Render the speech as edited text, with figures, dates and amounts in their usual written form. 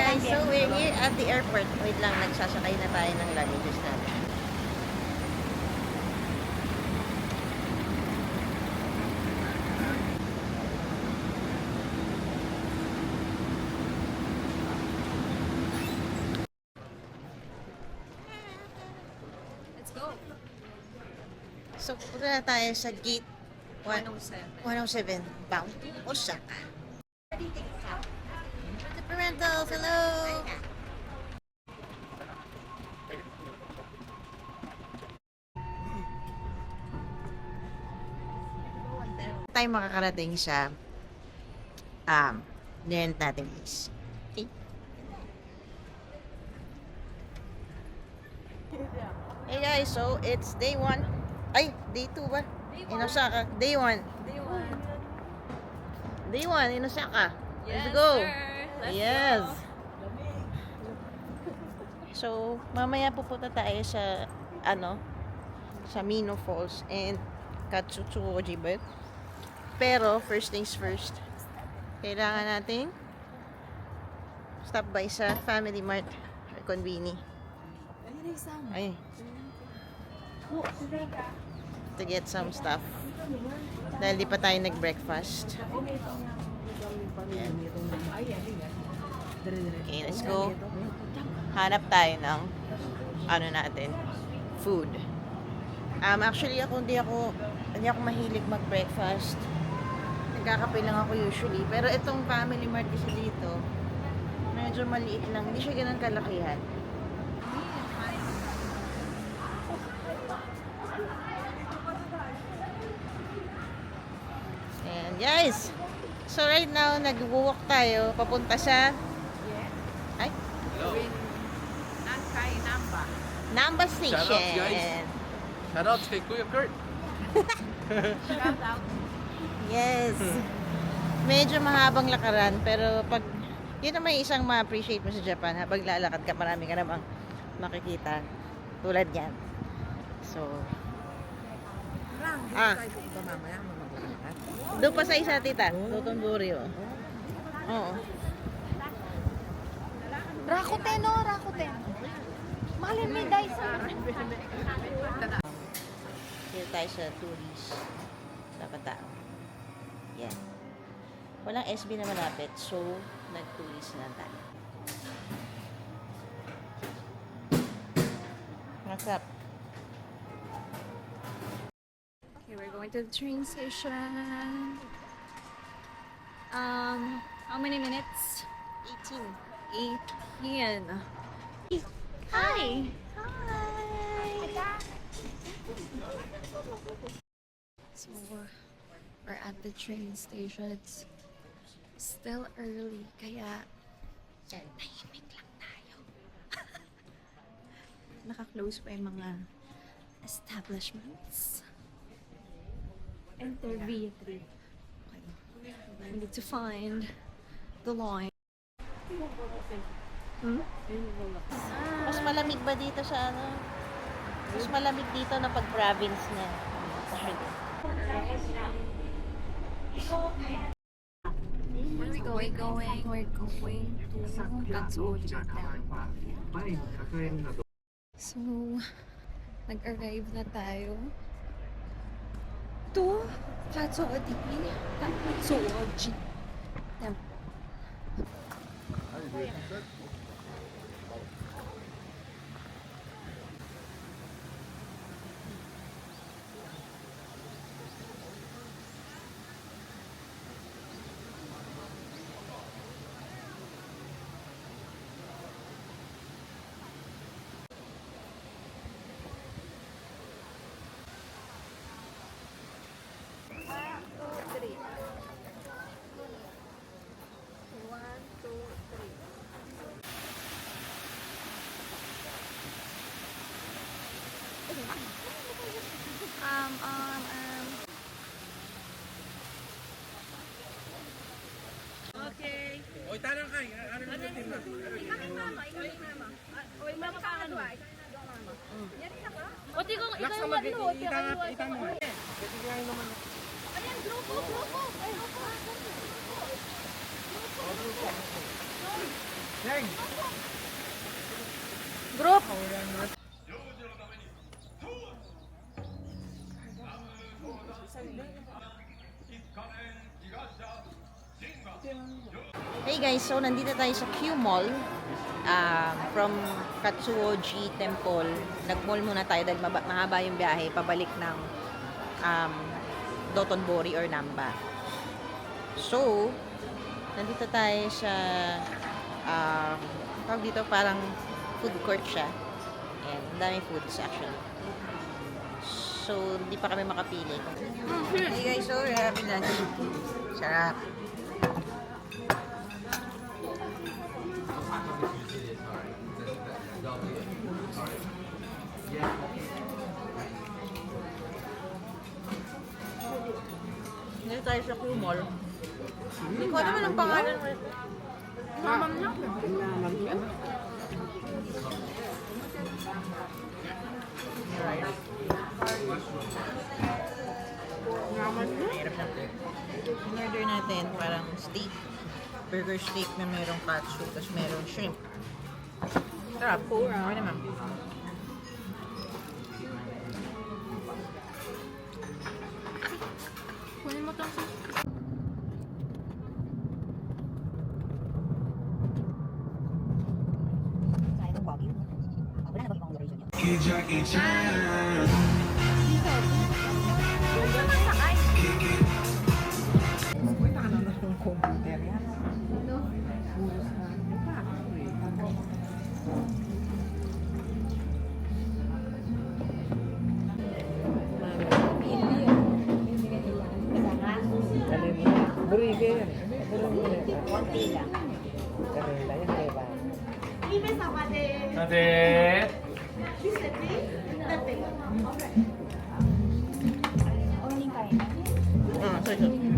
guys, so we're here at the airport. Wait lang, nagsasakay na tayo ng luggages natin. Let's go. So, punta na tayo sa gate 107, bound to Osaka. The parentals, hello! Tayo makakarating sa nirent natin is okay. Hey guys, so it's day 1. Ay, day 2 ba? In Osaka. Day 1. Day 1 in Osaka. Let's go. Yes. So, mamaya pupunta tayo sa sa Mino Falls and Katsutsuoji ba? Pero first things first. Kailangan nating stop by sa Family Mart or Konbini. Ay. To get some stuff. Dahil di pa tayo nag-breakfast. Ayan. Okay, let's go. Hanap tayo ng natin, food. Actually hindi ako mahilig mag-breakfast. Nagkakape lang ako usually. Pero itong Family Mart kasi dito, medyo maliit lang. Hindi siya ganun kalakihan. And guys, so right now, nag-walk tayo papunta sa ay? Namba Station. Shout out, guys. Shout out kay Kuya Kurt. Shout out. Yes. Medyo mahabang lakaran, pero pag yun naman yung isang ma-appreciate mo sa Japan, habang lalakad ka, marami ka namang makikita tulad yan. So, doon pa sa isa, tita. Dotonbori, oh. Oo. Rakuten, no? Rakuten. Malin may Dyson. Dito tayo sa tourist. Dapat tao. Yan. Walang SB na malapit, so nag-tourist na tayo. What's up? Okay, we're going to the train station. How many minutes? 18. 18. Hi. So we're at the train station. It's still early, kaya tahimik lang tayo. Naka-close pa yung mga establishments. Enter via 3. Okay. We need to find the line. Mas malamig ba dito sa Mas malamig dito na pag-province na. Where are we going? We're going to Katsuoji. So, nag-arrive na tayo to Katsuoji. Katsuoji. Okay. Oy, tanong kay. Ano na team na? Oti kong ikaw Laksa yung mag ano, itang mo. Bigyan naman. ayan, grupo. Ay, grupo. Group! Hey guys, so nandito tayo sa Q Mall. From Katsuoji Temple. Nag-mall muna tayo dahil mahaba yung biyahe pabalik ng Dotonbori or Namba. So, nandito tayo sa tawag dito parang food court siya. And ang daming foods actually. So, hindi pa kami makapili. Hey guys, so we're having lunch. Sarap. Dito tayo sa Q Mall. Hindi ko naman ang pangalan. Mamam na. In-order natin parang steak. Burger steak na merong katsu, tapos merong shrimp. Sarap. Okay naman. Kunin mo itong konti lang. Ate! Sorry.